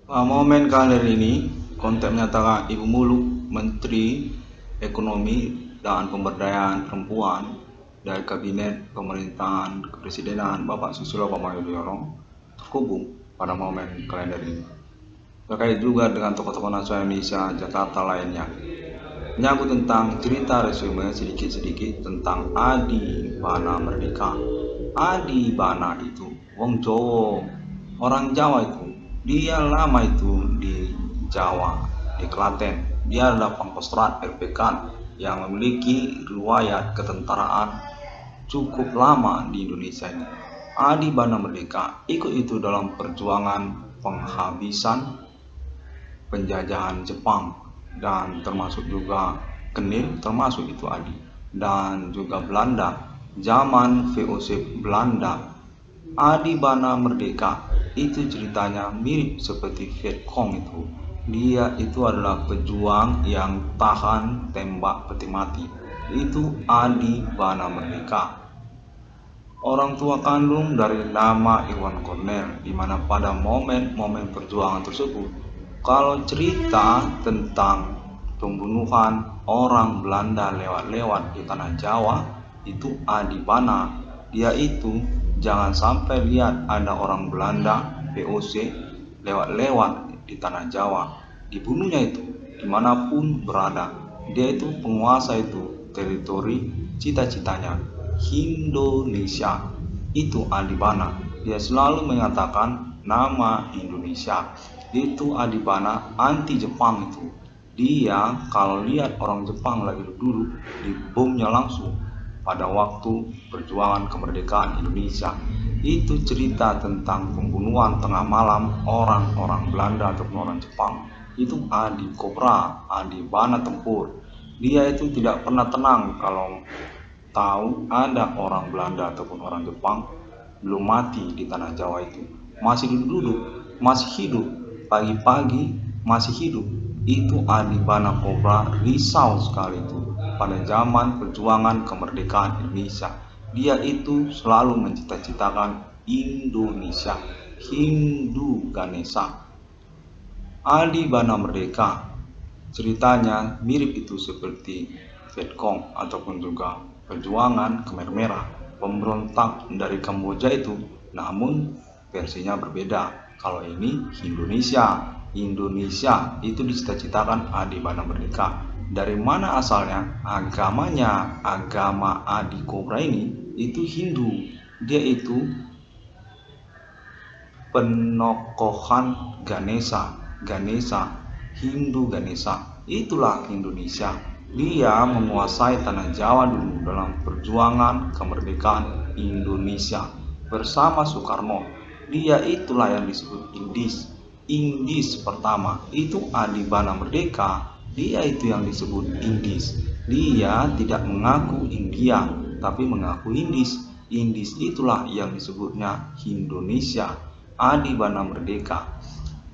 Momen kalender ini konten menyatakan Ibu Muluk, Menteri Ekonomi dan Pemberdayaan Perempuan dari Kabinet Pemerintahan Kepresidenan Bapak Susilo Bambang Yudhoyono terhubung pada momen kalender ini. Terkait juga dengan tokoh-tokoh nasional Indonesia Jakarta lainnya. Menyangkut tentang cerita resume sedikit-sedikit tentang Adi Bana Merdeka. Adi Bana itu wong Jawa, orang Jawa itu. Dia lama itu di Jawa, di Klaten. Dia adalah Pangkostrat RPK yang memiliki riwayat ketentaraan cukup lama di Indonesia ini. Adi Bana Merdeka ikut itu dalam perjuangan penghabisan penjajahan Jepang dan termasuk juga Kenil, termasuk itu Adi, dan juga Belanda, zaman VOC Belanda. Adi Bana Merdeka itu ceritanya mirip seperti Vietcong itu. Dia itu adalah pejuang yang tahan tembak peti mati. Itu Adi Bana Merdeka. Orang tua kandung dari nama Iwan Cornell, di mana pada momen-momen perjuangan tersebut, kalau cerita tentang pembunuhan orang Belanda lewat-lewat di tanah Jawa, itu Adi Bana. Dia itu jangan sampai lihat ada orang Belanda VOC lewat-lewat di tanah Jawa, dibunuhnya itu dimanapun berada. Dia itu penguasa itu teritori, cita-citanya Indonesia. Itu Adi Bana. Dia selalu mengatakan nama Indonesia. Itu Adi Bana anti Jepang itu. Dia kalau lihat orang Jepang lagi duduk, dibomnya langsung pada waktu perjuangan kemerdekaan Indonesia. Itu cerita tentang pembunuhan tengah malam orang-orang Belanda ataupun orang Jepang. Itu Adi Kobra, Adi Bana tempur. Dia itu tidak pernah tenang kalau tahu ada orang Belanda ataupun orang Jepang belum mati di tanah Jawa itu, masih duduk-duduk, masih hidup, pagi-pagi masih hidup. Itu Adi Bana Kobra risau sekali itu pada zaman perjuangan kemerdekaan Indonesia. Dia itu selalu mencita-citakan Indonesia, Hindu Ganesha. Adi Bana Merdeka ceritanya mirip itu seperti Vietcong ataupun juga perjuangan Khmer Merah, pemberontak dari Kamboja itu, namun versinya berbeda. Kalau ini Indonesia, Indonesia itu dicita-citakan Adi Bana Merdeka. Dari mana asalnya? Agamanya, agama Adi Kobra ini itu Hindu. Dia itu penokohan Ganesha, Ganesha, Hindu Ganesha. Itulah Indonesia. Dia menguasai tanah Jawa dulu dalam perjuangan kemerdekaan Indonesia bersama Soekarno. Dia itulah yang disebut Indis. Indis pertama itu Adi Bana Merdeka. Dia itu yang disebut Indis. Dia tidak mengaku India, tapi mengaku Indis. Indis itulah yang disebutnya Indonesia. Adi Bana Merdeka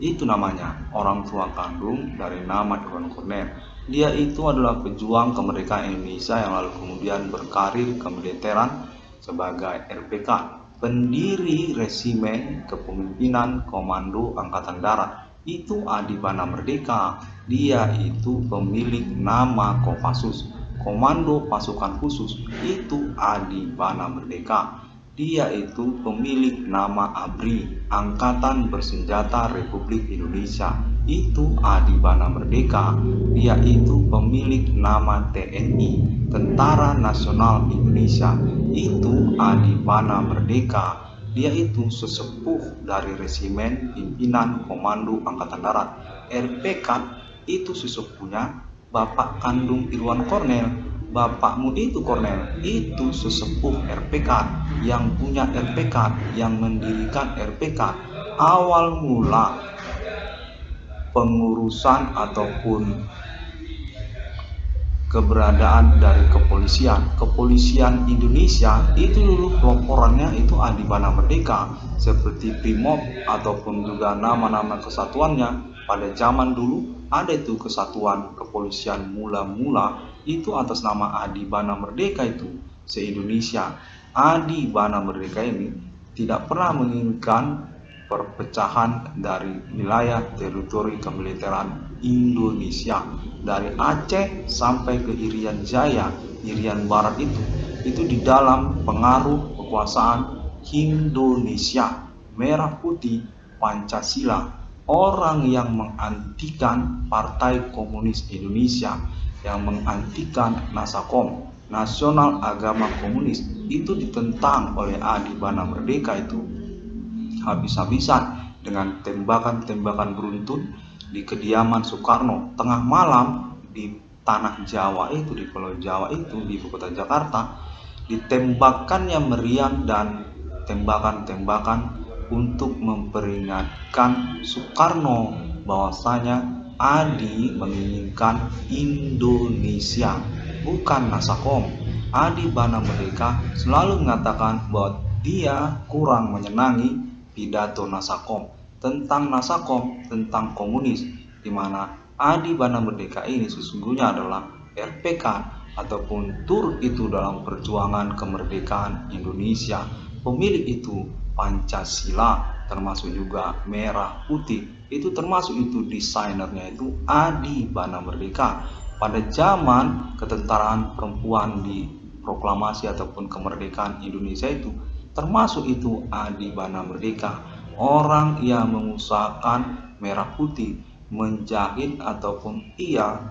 itu namanya orang tua kandung dari nama Iwan Cornell. Dia itu adalah pejuang kemerdekaan Indonesia yang lalu kemudian berkarir ke militeran sebagai RPK, pendiri resimen kepemimpinan Komando Angkatan Darat. Itu Adi Bana Merdeka. Dia itu pemilik nama Kopassus, Komando Pasukan Khusus. Itu Adi Bana Merdeka. Dia itu pemilik nama ABRI, Angkatan Bersenjata Republik Indonesia. Itu Adi Bana Merdeka. Dia itu pemilik nama TNI, Tentara Nasional Indonesia. Itu Adi Bana Merdeka. Dia itu sesepuh dari resimen pimpinan Komando Angkatan Darat. RPK itu sesepuhnya Bapak kandung Irwan Cornell. Bapakmu itu Cornell, itu sesepuh RPK, yang punya RPK, yang mendirikan RPK. Awal mula pengurusan ataupun keberadaan dari kepolisian Indonesia itu dulu peloporannya itu Adi Bana Merdeka, seperti Brimob ataupun juga nama-nama kesatuannya. Pada zaman dulu ada itu kesatuan kepolisian mula-mula itu atas nama Adi Bana Merdeka itu se-Indonesia. Adi Bana Merdeka ini tidak pernah menginginkan perpecahan dari wilayah teritori kemiliteran Indonesia dari Aceh sampai ke Irian Jaya, Irian Barat itu di dalam pengaruh kekuasaan Indonesia, merah putih, Pancasila. Orang yang mengantikan Partai Komunis Indonesia, yang mengantikan Nasakom, Nasional Agama Komunis, itu ditentang oleh Adi Bana Merdeka itu habis-habisan dengan tembakan-tembakan beruntun di kediaman Soekarno tengah malam di tanah Jawa itu, di Pulau Jawa itu, di ibu kota Jakarta. Ditembakkannya meriam dan tembakan-tembakan untuk memperingatkan Soekarno bahwasanya Adi menginginkan Indonesia, bukan Nasakom. Adi Bana Merdeka selalu mengatakan bahwa dia kurang menyenangi pidato Nasakom, tentang tentang komunis, di mana Adi Bana Merdeka ini sesungguhnya adalah RPK ataupun turut itu dalam perjuangan kemerdekaan Indonesia. Pemilik itu Pancasila, termasuk juga merah putih, itu termasuk itu desainernya itu Adi Bana Merdeka. Pada zaman ketentaraan perempuan di proklamasi ataupun kemerdekaan Indonesia itu, termasuk itu Adi Bana Merdeka, orang yang mengusahakan merah putih, menjahit ataupun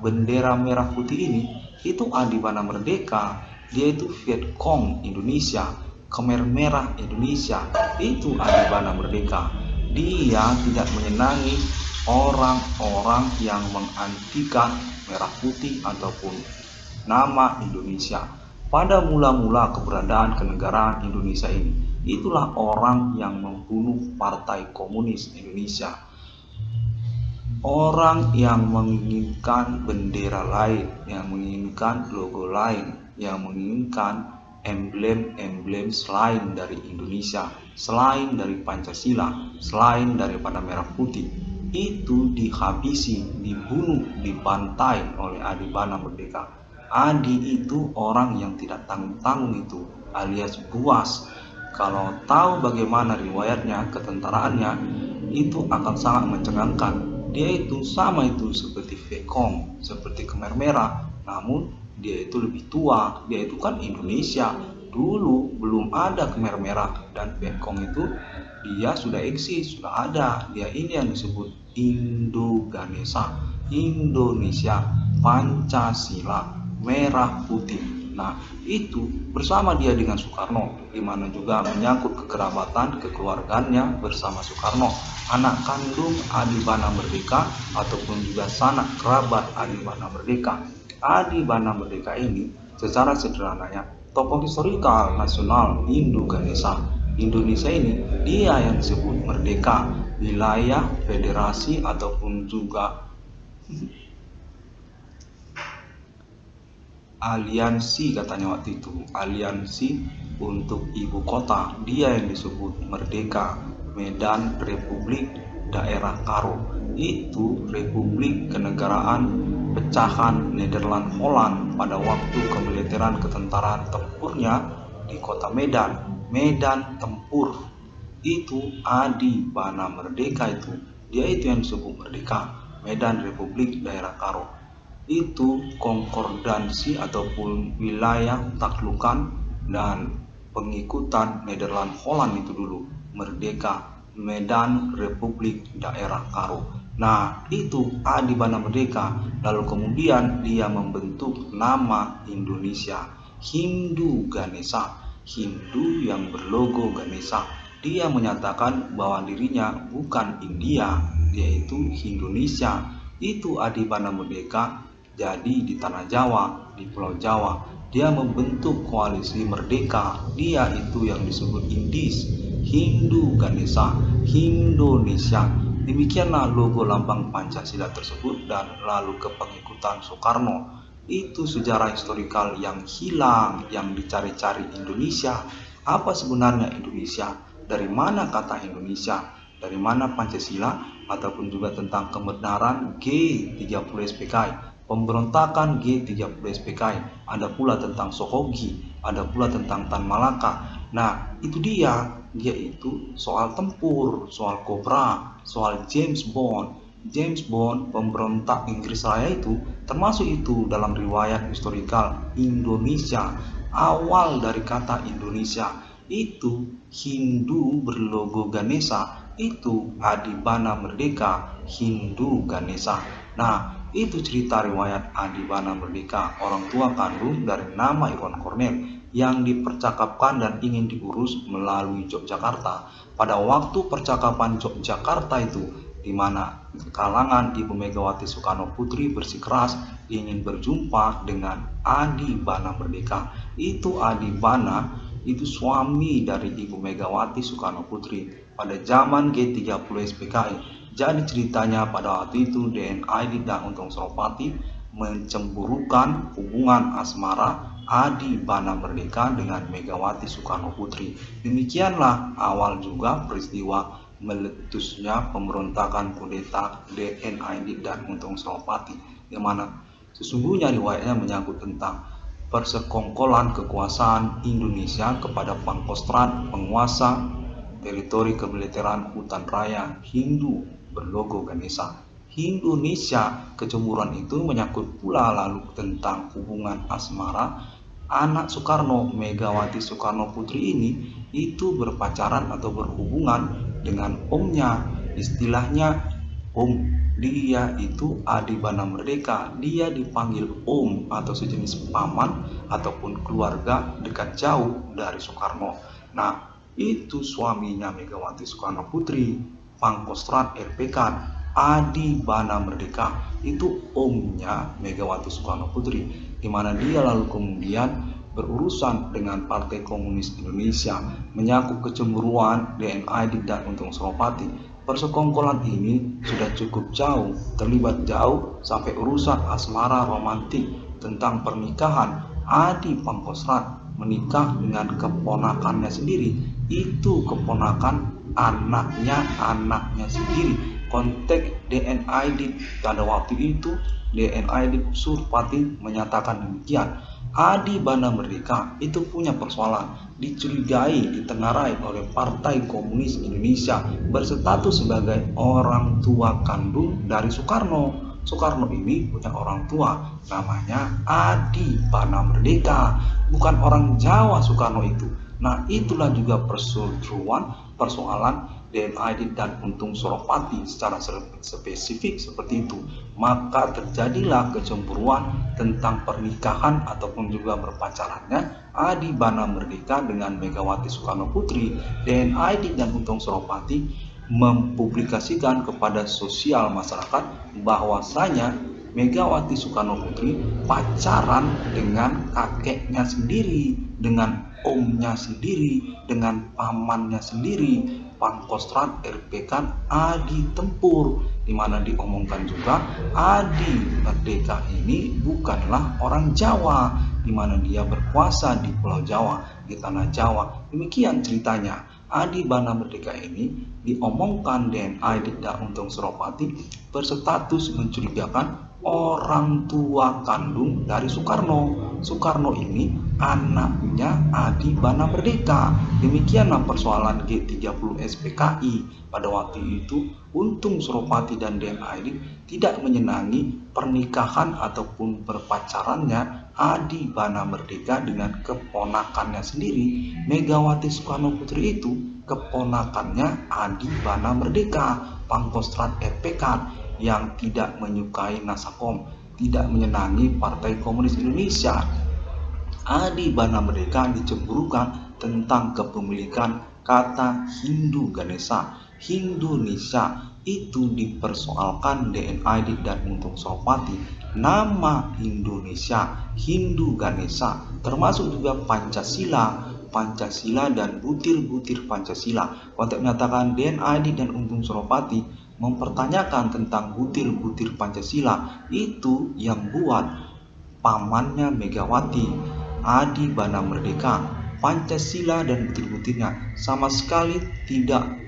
bendera merah putih ini, itu Adi Bana Merdeka. Dia itu Vietcong Indonesia, Khmer Merah Indonesia, itu Adi Bana Merdeka. Dia tidak menyenangi orang-orang yang mengantikan merah putih ataupun nama Indonesia. Pada mula-mula keberadaan kenegaraan Indonesia ini, itulah orang yang membunuh Partai Komunis Indonesia. Orang yang menginginkan bendera lain, yang menginginkan logo lain, yang menginginkan emblem-emblem selain dari Indonesia, selain dari Pancasila, selain daripada merah putih, itu dihabisi, dibunuh, dibantai oleh Adi Bana Merdeka. Adi itu orang yang tidak tanggung-tanggung itu, alias buas. Kalau tahu bagaimana riwayatnya, ketentaraannya, itu akan sangat mencengangkan. Dia itu sama itu seperti Vietcong, seperti Khmer Merah, namun dia itu lebih tua. Dia itu kan Indonesia. Dulu belum ada Khmer Merah dan Vietcong itu dia sudah eksis, sudah ada. Dia ini yang disebut Indo-Ganesha, Indonesia, Pancasila, merah putih. Nah, itu bersama dia dengan Soekarno, di mana juga menyangkut kekerabatan kekeluarganya bersama Soekarno, anak kandung Adi Bana Merdeka ataupun juga sanak kerabat Adi Bana Merdeka. Adi Bana Merdeka ini secara sederhananya tokoh historikal nasional Indo-Ganesha. Indonesia ini dia yang disebut merdeka, wilayah federasi ataupun juga aliansi, katanya waktu itu, aliansi untuk ibu kota. Dia yang disebut merdeka, Medan Republik Daerah Karo. Itu Republik Kenegaraan pecahan Nederland Holland pada waktu kemiliteran ketentaraan tempurnya di kota Medan, Medan Tempur. Itu Adi Bana Merdeka itu, dia itu yang disebut merdeka, Medan Republik Daerah Karo. Itu konkordansi ataupun wilayah taklukan dan pengikutan Nederland Holland itu dulu, merdeka, Medan Republik Daerah Karo. Nah, itu Adi Bana Merdeka. Lalu kemudian dia membentuk nama Indonesia, Hindu Ganesha, Hindu yang berlogo Ganesha. Dia menyatakan bahwa dirinya bukan India, yaitu Indonesia. Itu Adi Bana Merdeka. Jadi di tanah Jawa, di Pulau Jawa, dia membentuk koalisi merdeka. Dia itu yang disebut Indis, Hindu Ganesha, Indonesia. Demikianlah logo lambang Pancasila tersebut. Dan lalu ke pengikutan Soekarno. Itu sejarah historikal yang hilang, yang dicari-cari Indonesia. Apa sebenarnya Indonesia? Dari mana kata Indonesia? Dari mana Pancasila? Ataupun juga tentang kebenaran G30 SPKI, pemberontakan G30 SPKI. Ada pula tentang Sohogi, ada pula tentang Tan Malaka. Nah, itu dia dia itu soal tempur, soal kobra, soal James Bond. James Bond, pemberontak Inggris Raya itu, termasuk itu dalam riwayat historikal Indonesia. Awal dari kata Indonesia itu Hindu berlogo Ganesha, itu Adibana Merdeka Hindu Ganesha. Nah, itu cerita riwayat Adibana Merdeka, orang tua kandung dari nama Irwan Cornell yang dipercakapkan dan ingin diurus melalui Yogyakarta. Pada waktu percakapan Yogyakarta itu, di mana kalangan Ibu Megawati Soekarno Putri bersikeras ingin berjumpa dengan Adibana Merdeka. Itu Adibana itu suami dari Ibu Megawati Soekarno Putri pada zaman G30 SPKI. Jadi ceritanya pada waktu itu DNID dan Untung Suropati mencemburukan hubungan asmara Adibana Merdeka dengan Megawati Soekarno Putri. Demikianlah awal juga peristiwa meletusnya pemberontakan kudeta DNID dan Untung Suropati, di mana sesungguhnya riwayatnya menyangkut tentang persekongkolan kekuasaan Indonesia kepada Pangkostrat, penguasa teritori kemiliteran hutan raya Hindu berlogo Ganesha. Indonesia, kecemburuan itu menyangkut pula lalu tentang hubungan asmara anak Soekarno, Megawati Soekarno Putri ini itu berpacaran atau berhubungan dengan omnya. Istilahnya om, dia itu Adibana Merdeka, dia dipanggil om atau sejenis paman ataupun keluarga dekat jauh dari Soekarno. Nah, itu suaminya Megawati Soekarno Putri, Pangkostrat RPK Adibana Merdeka, itu omnya Megawati Soekarno Putri, di mana dia lalu kemudian berurusan dengan Partai Komunis Indonesia, menyangkut kecemburuan DNID dan Untung Suropati. Persekongkolan ini sudah cukup jauh, terlibat jauh sampai urusan asmara romantik tentang pernikahan. Adi Pangkostrat menikah dengan keponakannya sendiri, itu keponakan anaknya sendiri. Konteks DNID pada waktu itu, DNID Suropati menyatakan demikian. Adibana Merdeka itu punya persoalan, dicurigai, ditengarai oleh Partai Komunis Indonesia, berstatus sebagai orang tua kandung dari Soekarno. Soekarno ini punya orang tua namanya Adibana Merdeka, bukan orang Jawa Soekarno itu. Nah, itulah juga persoalan DNID dan Untung Suropati secara spesifik seperti itu. Maka terjadilah kecemburuan tentang pernikahan ataupun juga berpacarannya Adibana Merdeka dengan Megawati Soekarno Putri. DNID dan Untung Suropati mempublikasikan kepada sosial masyarakat bahwasanya Megawati Soekarno Putri pacaran dengan kakeknya sendiri, dengan omnya sendiri, dengan pamannya sendiri, Pangkostrat RPK Adi Tempur, di mana diomongkan juga Adi Merdeka ini bukanlah orang Jawa, di mana dia berkuasa di Pulau Jawa, di tanah Jawa. Demikian ceritanya. Adibana Merdeka ini diomongkan DNID dan Untung Suropati berstatus mencurigakan orang tua kandung dari Soekarno. Soekarno ini anaknya Adibana Merdeka. Demikianlah persoalan G30 SPKI pada waktu itu. Untung Suropati dan DNID tidak menyenangi pernikahan ataupun berpacarannya Adibana Merdeka dengan keponakannya sendiri, Megawati Soekarno Putri itu keponakannya Adibana Merdeka, Pangkostrat RPK, yang tidak menyukai Nasakom, tidak menyenangi Partai Komunis Indonesia. Adibana Merdeka dicemburukan tentang kepemilikan kata Hindu Ganesha. Indonesia itu dipersoalkan DNID dan Untung Suropati. Nama Indonesia, Hindu Ganesha, termasuk juga Pancasila, dan butir-butir Pancasila. Konteks menyatakan DNID dan Untung Suropati mempertanyakan tentang butir-butir Pancasila, itu yang buat pamannya Megawati, Adibana Merdeka. Pancasila dan butir-butirnya sama sekali tidak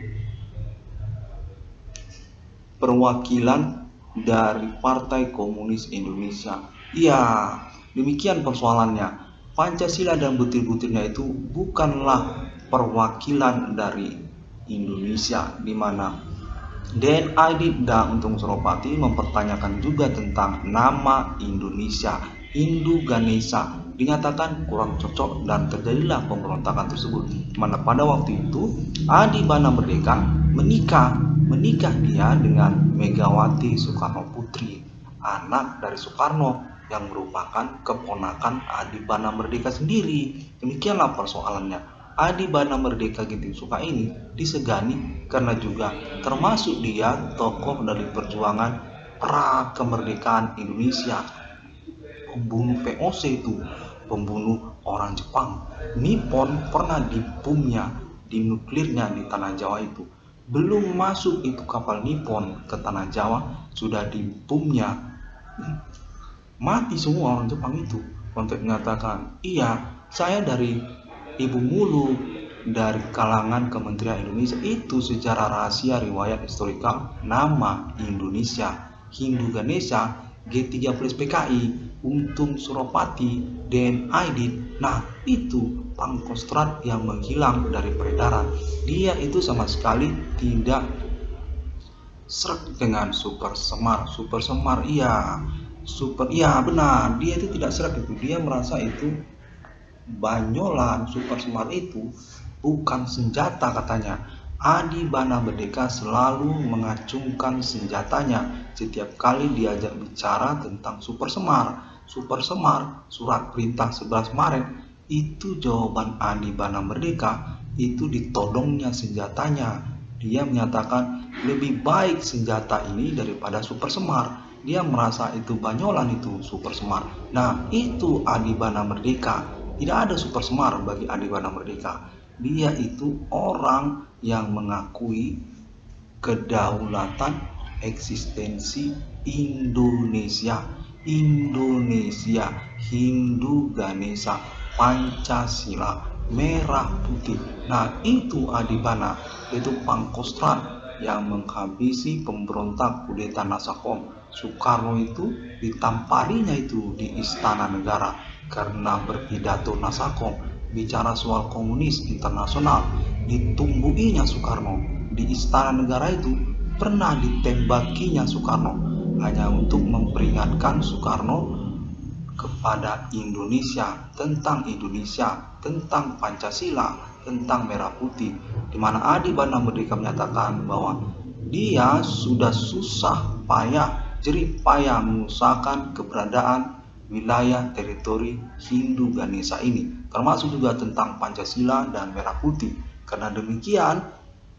perwakilan dari Partai Komunis Indonesia. Ya, demikian persoalannya. Pancasila dan butir-butirnya itu bukanlah perwakilan dari Indonesia, di mana DNID dan Untung Suropati mempertanyakan juga tentang nama Indonesia. Hindu Ganesha dinyatakan kurang cocok dan terjadilah pemberontakan tersebut, mana pada waktu itu Adi Bana Merdeka menikah dia dengan Megawati Soekarno Putri, anak dari Soekarno yang merupakan keponakan Adi Bana Merdeka sendiri. Demikianlah persoalannya. Adi Bana Merdeka Ginting Soekarno ini disegani karena juga termasuk dia tokoh dari perjuangan pra kemerdekaan Indonesia, pembunuh VOC itu, pembunuh orang Jepang. Nippon pernah dibomnya, di nuklirnya di tanah Jawa itu. Belum masuk itu kapal Nippon ke tanah Jawa, sudah dibomnya, mati semua orang Jepang itu. Untuk menyatakan, iya, saya dari Ibu Mulu, dari kalangan Kementerian Indonesia. Itu sejarah rahasia riwayat historikal nama Indonesia. Hindu Ganesha, G30 PKI, Untung Suropati, DNID. Nah, itu Pangkostrat yang menghilang dari peredaran. Dia itu sama sekali tidak serak dengan Super Semar. Super Semar, iya benar, dia itu tidak serak itu. Dia merasa itu banyolan. Super Semar itu bukan senjata katanya. Adi Bana Merdeka selalu mengacungkan senjatanya setiap kali diajak bicara tentang Super Semar. Super Semar, surat perintah 11 Maret, itu jawaban Adi Bana Merdeka, itu ditodongnya senjatanya. Dia menyatakan lebih baik senjata ini daripada Super Semar. Dia merasa itu banyolan itu Super Semar. Nah, itu Adi Bana Merdeka. Tidak ada Super Semar bagi Adi Bana Merdeka. Dia itu orang yang mengakui kedaulatan eksistensi Indonesia. Hindu Ganesha, Pancasila, merah putih. Nah, itu Adi Bana, itu Pangkostrat yang menghabisi pemberontak kudeta Nasakom. Soekarno itu ditamparinya itu di Istana Negara karena berpidato Nasakom, bicara soal komunis internasional. Ditumbuhinya Soekarno di Istana Negara itu, pernah ditembakinya Soekarno hanya untuk memperingatkan Soekarno kepada Indonesia, tentang Pancasila, tentang merah putih, di mana Adi Bana Merdeka menyatakan bahwa dia sudah susah payah, jerih payah mengusahakan keberadaan wilayah teritori Hindu Ganesha ini, termasuk juga tentang Pancasila dan merah putih. Karena demikian,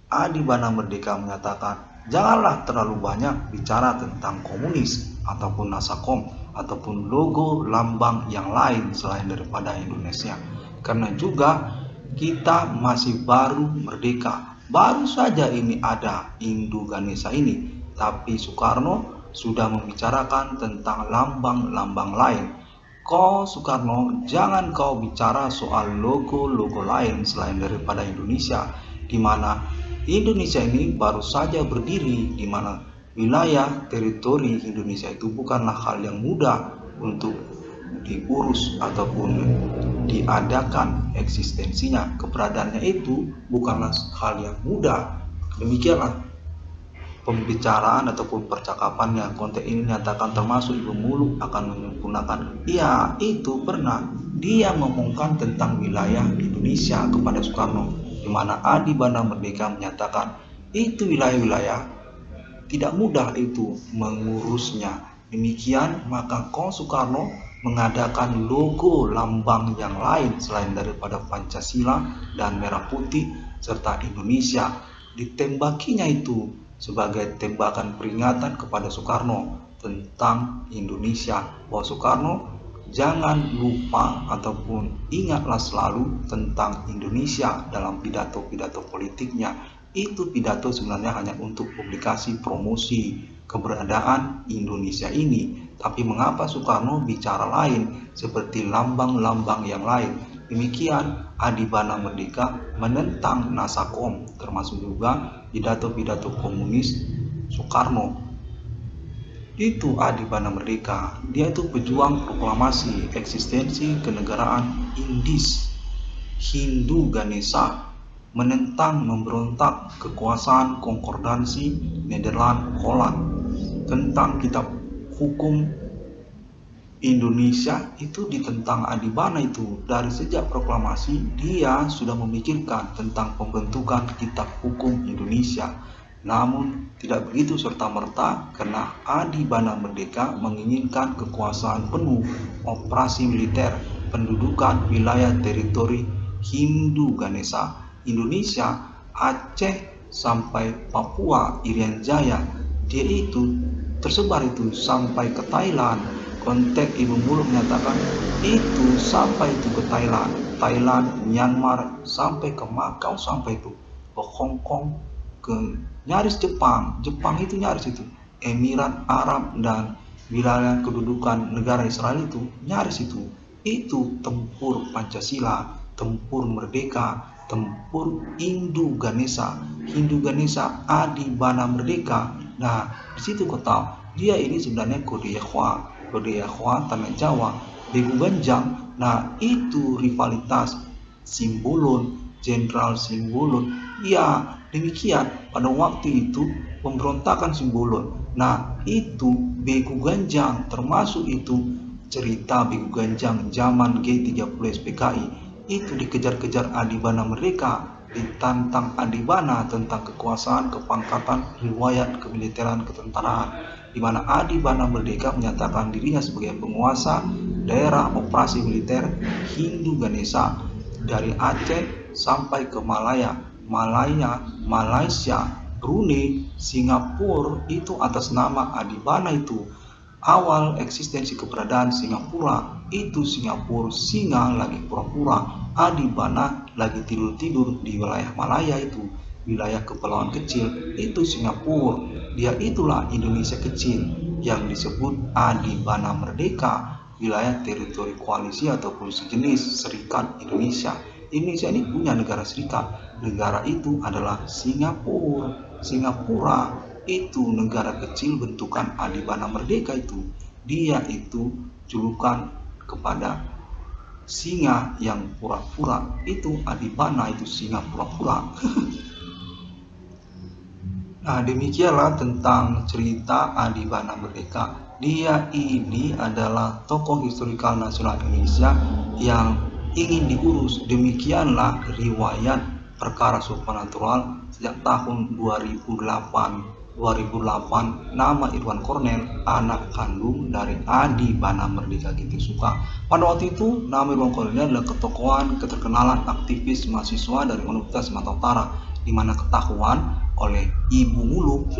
Adi Bana Merdeka menyatakan, janganlah terlalu banyak bicara tentang komunis ataupun Nasakom ataupun logo lambang yang lain selain daripada Indonesia. Karena juga kita masih baru merdeka, baru saja ini ada Hindu Ganesha ini, tapi Soekarno sudah membicarakan tentang lambang-lambang lain. Soekarno, jangan kau bicara soal logo-logo lain selain daripada Indonesia, di mana Indonesia ini baru saja berdiri, di mana wilayah teritori Indonesia itu bukanlah hal yang mudah untuk diurus ataupun diadakan eksistensinya. Keberadaannya itu bukanlah hal yang mudah. Demikianlah pembicaraan ataupun percakapan yang konteks ini nyatakan, termasuk Ibu Mulu akan menggunakan, iya itu pernah dia ngomongkan tentang wilayah Indonesia kepada Soekarno, di mana Adi Bana Merdeka menyatakan itu wilayah-wilayah tidak mudah itu mengurusnya. Demikian maka Soekarno mengadakan logo lambang yang lain selain daripada Pancasila dan merah putih serta Indonesia. Ditembakinya itu sebagai tembakan peringatan kepada Soekarno tentang Indonesia, bahwa Soekarno jangan lupa ataupun ingatlah selalu tentang Indonesia dalam pidato-pidato politiknya. Itu pidato sebenarnya hanya untuk publikasi promosi keberadaan Indonesia ini, tapi mengapa Soekarno bicara lain seperti lambang-lambang yang lain? Demikian Adi Bana Merdeka menentang Nasakom, termasuk juga pidato-pidato komunis Soekarno. Itu Adi Bana Merdeka. Dia itu pejuang proklamasi eksistensi kenegaraan Indis, Hindu Ganesha, menentang memberontak kekuasaan konkordansi Nederland Holland. Tentang kitab hukum Indonesia itu ditentang Adibana itu. Dari sejak proklamasi dia sudah memikirkan tentang pembentukan kitab hukum Indonesia. Namun tidak begitu serta-merta karena Adibana Merdeka menginginkan kekuasaan penuh, operasi militer, pendudukan wilayah teritori Hindu Ganesha, Indonesia, Aceh sampai Papua Irian Jaya. Dia itu tersebar itu sampai ke Thailand. Konteks Ibu Muluk menyatakan itu sampai itu ke Thailand, Myanmar, sampai ke Makau, sampai itu ke Hong Kong, ke nyaris Jepang itu nyaris itu, Emirat Arab dan wilayah kedudukan negara Israel itu nyaris itu tempur Pancasila, tempur merdeka, tempur Hindu Ganesha Adibana Merdeka. Nah, di situ kau tahu dia ini sebenarnya kode Yahwa tanah Jawa, Begu Ganjang. Nah, itu rivalitas Simbolon, Jenderal Simbolon. Ya, demikian pada waktu itu pemberontakan Simbolon. Nah, itu Begu Ganjang, termasuk itu cerita Begu Ganjang zaman G30 SPKI. Itu dikejar-kejar Adibana Merdeka, ditantang Adibana tentang kekuasaan, kepangkatan, riwayat kemiliteran, ketentaraan, di mana Adibana Merdeka menyatakan dirinya sebagai penguasa daerah operasi militer Hindu Ganesha dari Aceh sampai ke Malaysia, Brunei, Singapura itu atas nama Adibana itu. Awal eksistensi keberadaan Singapura itu Singapura singa lagi pura-pura, Adibana lagi tidur-tidur di wilayah Malaya itu, wilayah kepulauan kecil itu Singapura. Dia itulah Indonesia kecil yang disebut Adibana Merdeka, wilayah teritori koalisi ataupun sejenis Serikat Indonesia. Indonesia ini punya negara serikat. Negara itu adalah Singapura itu negara kecil bentukan Adibana Merdeka itu. Dia itu julukan kepada singa yang pura-pura, itu Adibana, itu singa pura-pura. Nah, demikianlah tentang cerita Adibana Merdeka. Dia ini adalah tokoh historikal nasional Indonesia yang ingin diurus. Demikianlah riwayat perkara supranatural sejak tahun 2008 nama Irwan Cornel, anak kandung dari Adibana Merdeka Ginting-Suka. Pada waktu itu nama Irwan Cornel adalah ketokohan keterkenalan aktivis mahasiswa dari Universitas Sumatera Utara, di mana ketahuan oleh Ibu Muluk.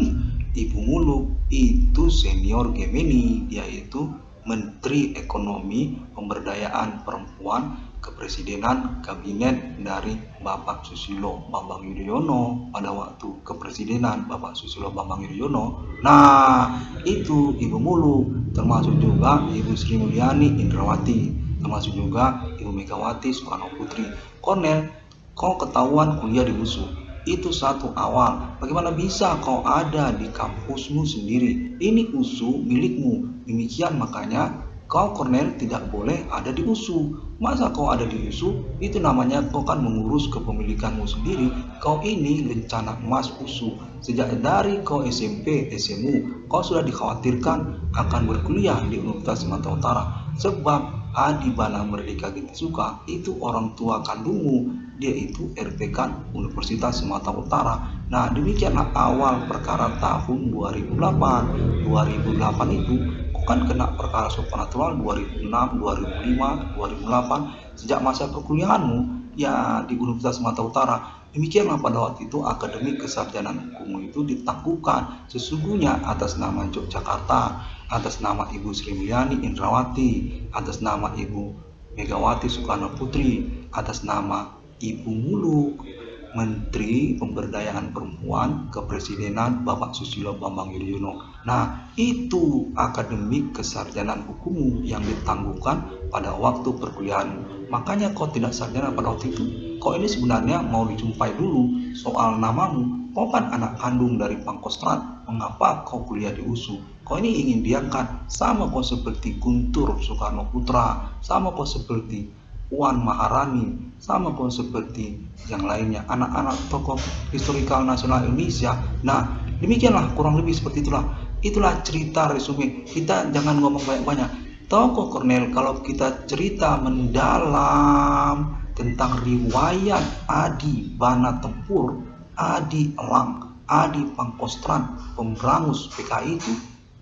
Ibu Muluk itu senior Gemini, dia itu Menteri Ekonomi Pemberdayaan Perempuan Kepresidenan Kabinet dari Bapak Susilo Bambang Yudhoyono pada waktu kepresidenan Bapak Susilo Bambang Yudhoyono. Nah, itu Ibu Muluk, termasuk juga Ibu Sri Mulyani Indrawati, termasuk juga Ibu Megawati Soekarno Putri. Cornel, kau ketahuan kuliah di USU. Itu satu awal. Bagaimana bisa kau ada di kampusmu sendiri? Ini USU milikmu. Demikian makanya kau Cornel tidak boleh ada di USU. Masa kau ada di USU? Itu namanya kau kan mengurus kepemilikanmu sendiri. Kau ini lencana emas USU. Sejak dari kau SMP, SMU, kau sudah dikhawatirkan akan berkuliah di Universitas Sumatera Utara. Sebab Adibana Merdeka Ginting-Suka itu orang tua kandungmu. Dia itu RPK Universitas Sumatera Utara. Nah, demikianlah awal perkara tahun 2008. 2008 itu kok kan kena perkara supranatural 2006, 2005, 2008 sejak masa perkuliahanmu ya di Universitas Sumatera Utara. Demikianlah pada waktu itu akademik kesarjanaan hukum itu ditangguhkan sesungguhnya atas nama Yogyakarta, atas nama Ibu Sri Mulyani Indrawati, atas nama Ibu Megawati Soekarno Putri, atas nama Ibu Muluk, Menteri Pemberdayaan Perempuan Kepresidenan Bapak Susilo Bambang Yudhoyono. Nah, itu akademik kesarjanaan hukummu yang ditangguhkan pada waktu perkuliahan. Makanya kau tidak sarjana pada waktu itu. Kau ini sebenarnya mau dijumpai dulu soal namamu. Kau kan anak kandung dari Pangkostrat. Mengapa kau kuliah di USU? Kau ini ingin diangkat sama kau seperti Guntur Soekarno Putra, sama kau seperti Puan Maharani, sama pun seperti yang lainnya, anak-anak tokoh historikal nasional Indonesia. Nah, demikianlah kurang lebih seperti itulah. Itulah cerita resume. Kita jangan ngomong banyak-banyak. Tokoh Kornel, kalau kita cerita mendalam tentang riwayat Adi Bana Tempur, Adi Elang, Adi Pangkostran, pemberangus PKI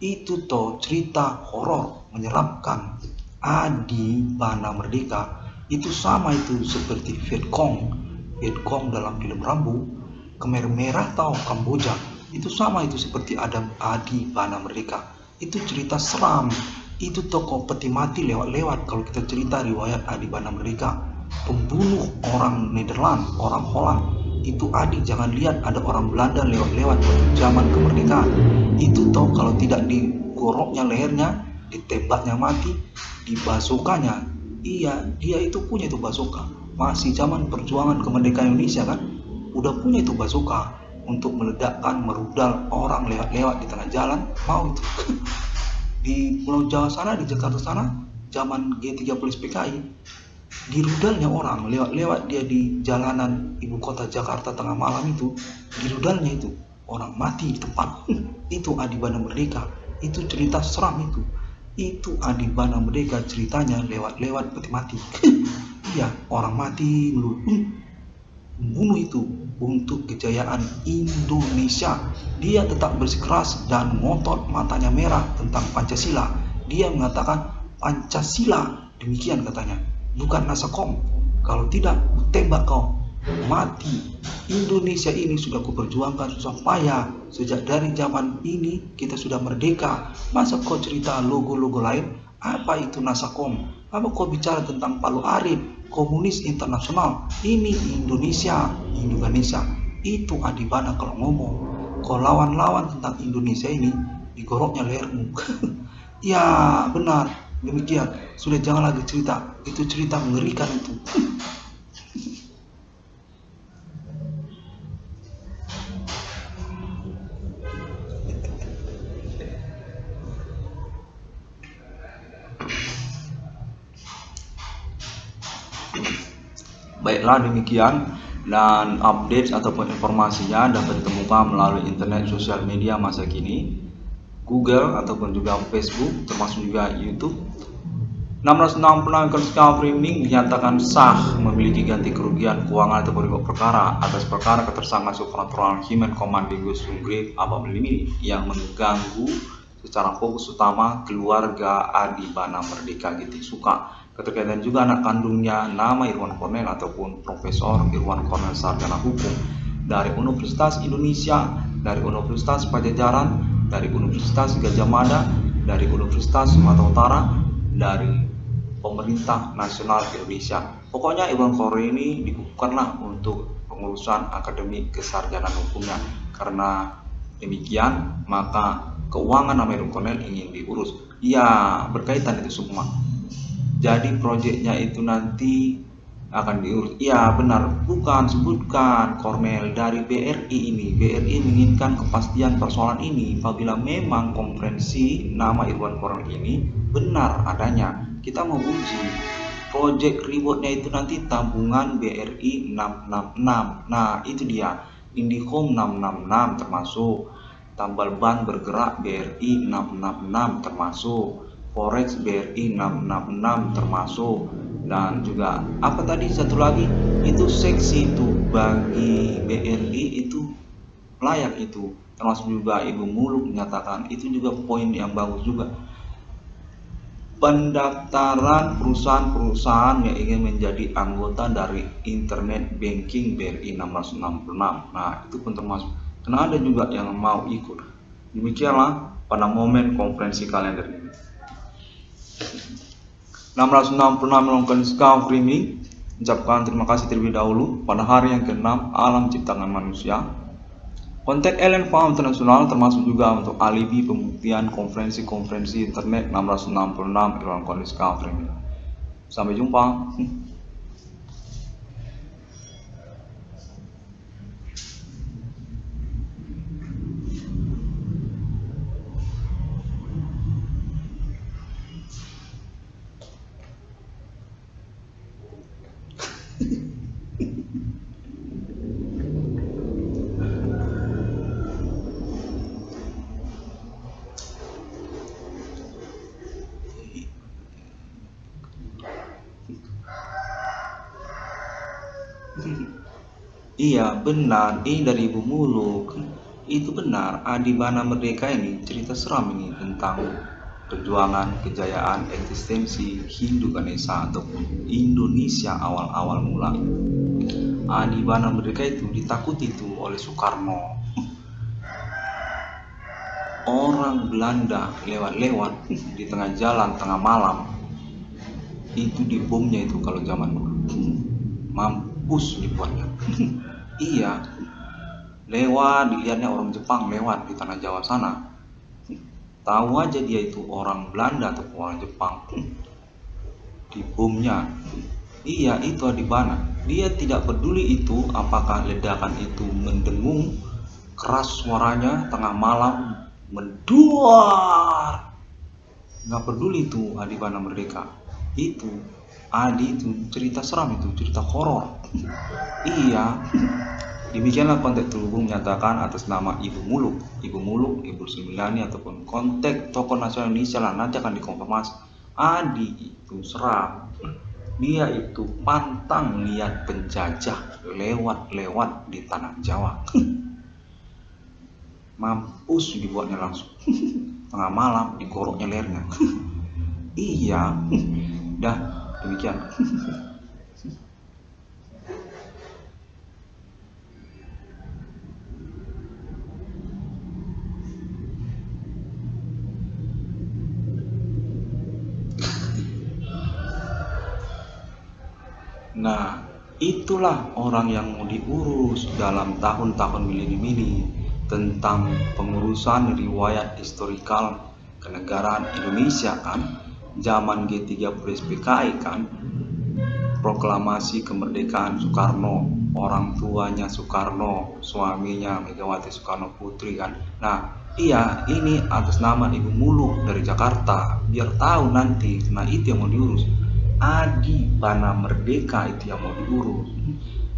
itu toh cerita horor menyeramkan. Adi Bana Merdeka itu sama itu seperti Vietcong dalam film Rambo, Khmer Merah atau Kamboja, itu sama itu seperti Adi Bana Merdeka. Itu cerita seram, itu tokoh peti mati lewat-lewat. Kalau kita cerita riwayat Adi Bana Merdeka, pembunuh orang Nederland, orang Holland, itu Adi. Jangan lihat ada orang Belanda lewat-lewat waktu zaman kemerdekaan. Itu toh kalau tidak digoroknya lehernya, ditembaknya mati, dibasukannya. Iya, dia itu punya itu basoka. Masih zaman perjuangan kemerdekaan Indonesia kan, udah punya itu basoka untuk meledakkan, merudal orang lewat-lewat di tengah jalan. Mau itu di Pulau Jawa sana, di Jakarta sana, zaman G30 PKI, dirudalnya orang lewat-lewat dia di jalanan ibu kota Jakarta tengah malam itu, dirudalnya itu orang mati di tempat. Itu Adi Bana Merdeka. Itu cerita seram itu Adi Bana Merdeka, ceritanya lewat-lewat peti mati. Iya, orang mati membunuh itu untuk kejayaan Indonesia. Dia tetap bersikeras dan ngotot, matanya merah tentang Pancasila. Dia mengatakan Pancasila, demikian katanya, bukan Nasakom. Kalau tidak, tembak kau, mati. Indonesia ini sudah kuperjuangkan susah payah. Sejak dari zaman ini kita sudah merdeka. Masa kau cerita logo-logo lain? Apa itu Nasakom? Apa kau bicara tentang Palu Arit, komunis internasional? Ini Indonesia. Itu Adi Bana kalau ngomong. Kau lawan-lawan tentang Indonesia ini, digoroknya lehermu. Ya benar, demikian. Sudah jangan lagi cerita. Itu cerita mengerikan itu. Baiklah demikian, dan update ataupun informasinya dapat ditemukan melalui internet sosial media masa kini, Google ataupun juga Facebook, termasuk juga YouTube. 666 Konskal Framing dinyatakan sah memiliki ganti kerugian keuangan atau pokok perkara atas perkara ketersangkaan Supranatural Human Commanding Gusunggrip Abamlimi yang mengganggu secara fokus utama keluarga Adi Bana Merdeka gitu suka. Keterkaitan juga anak kandungnya nama Irwan Kornel ataupun Profesor Irwan Kornel Sarjana Hukum dari Universitas Indonesia, dari Universitas Pajajaran, dari Universitas Gajah Mada, dari Universitas Sumatera Utara, dari Pemerintah Nasional Indonesia. Pokoknya Irwan Kornel ini dikukuhkanlah untuk pengurusan akademik kesarjanaan hukumnya. Karena demikian, maka keuangan nama Irwan Kornel ingin diurus. Ya, berkaitan itu semua. Jadi proyeknya itu nanti akan diurus. Iya benar, bukan sebutkan Kornel dari BRI ini. BRI menginginkan kepastian persoalan ini. Apabila memang konferensi nama Irwan Kornel ini benar adanya, kita mau uji. Project rewardnya itu nanti tabungan BRI 666. Nah itu dia, Indihome 666 termasuk, tambal ban bergerak BRI 666 termasuk, Forex BRI 666 termasuk, dan juga apa tadi satu lagi itu seksi itu bagi BRI itu layak itu, termasuk juga Ibu Muluk menyatakan itu juga poin yang bagus juga. Pendaftaran perusahaan-perusahaan yang ingin menjadi anggota dari internet banking BRI 666. Nah itu pun termasuk, karena ada juga yang mau ikut. Demikianlah pada momen konferensi kalender ini. 666 melakukan scam framing, ucapkan terima kasih terlebih dahulu pada hari yang ke-6 alam ciptaan manusia. Kontak Ellen Farm Internasional termasuk juga untuk alibi pembuktian konferensi internet 666 Irwan Kornel scam framing. Sampai jumpa. Iya benar, ini dari Ibu Muluk. Itu benar, Adi Bana Merdeka ini cerita seram ini tentang perjuangan kejayaan eksistensi Hindu Ganesha ataupun Indonesia awal-awal mula. Adi Bana Merdeka itu ditakuti itu oleh Soekarno. Orang Belanda lewat-lewat di tengah jalan, tengah malam, itu dibomnya itu kalau zaman dulu. Mampus dibuatnya. Iya, lewat dilihatnya orang Jepang lewat di tanah Jawa sana. Tahu aja dia itu orang Belanda atau orang Jepang. Dibomnya. Iya, itu Adibana. Dia tidak peduli itu apakah ledakan itu mendengung keras suaranya tengah malam menduar. Nggak peduli itu Adibana Merdeka. Itu Adi itu cerita seram, itu cerita horor. Iya, demikianlah konteks terhubung menyatakan atas nama Ibu Muluk, Ibu Sri ataupun konteks tokoh nasional Indonesia lah, nanti akan dikonfirmasi. Adi itu seram, dia itu pantang lihat penjajah lewat-lewat di tanah Jawa. Mampus dibuatnya langsung. Tengah malam digoroknya lehernya. Iya, dah demikian. Nah, itulah orang yang mau diurus dalam tahun-tahun milenium ini, tentang pengurusan riwayat historikal kenegaraan Indonesia kan, zaman G30 SPKI kan, proklamasi kemerdekaan Soekarno, orang tuanya Soekarno, suaminya Megawati Soekarno Putri kan. Nah, iya, ini atas nama Ibu Muluk dari Jakarta, biar tahu nanti. Nah, itu yang mau diurus. Adi Bana Merdeka itu yang mau diurus.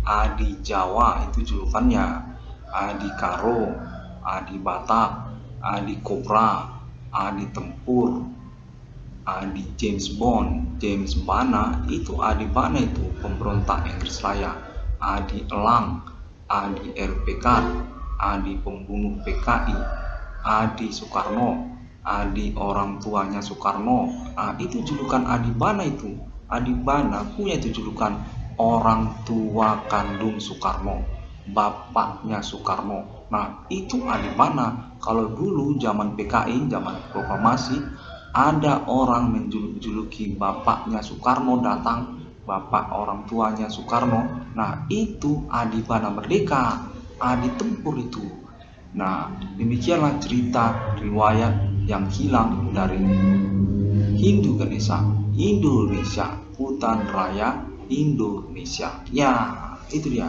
Adi Jawa itu julukannya, Adi Karo, Adi Batak, Adi Kobra, Adi Tempur, Adi James Bond, James Bana. Itu Adi Bana itu pemberontak Inggris Raya, Adi Elang, Adi RPK, Adi pembunuh PKI, Adi Soekarno, Adi orang tuanya Soekarno. Nah, itu julukan Adi Bana itu. Adi Bana punya itu julukan orang tua kandung Soekarno, bapaknya Soekarno. Nah, itu Adi Bana. Kalau dulu zaman PKI, zaman proklamasi, ada orang menjuluki bapaknya Soekarno datang, bapak orang tuanya Soekarno. Nah, itu Adi Bana Merdeka, Adi Tempur itu. Nah, demikianlah cerita riwayat yang hilang dari Hindu Ganesha Indonesia, Hutan Raya Indonesia. Ya, itu dia.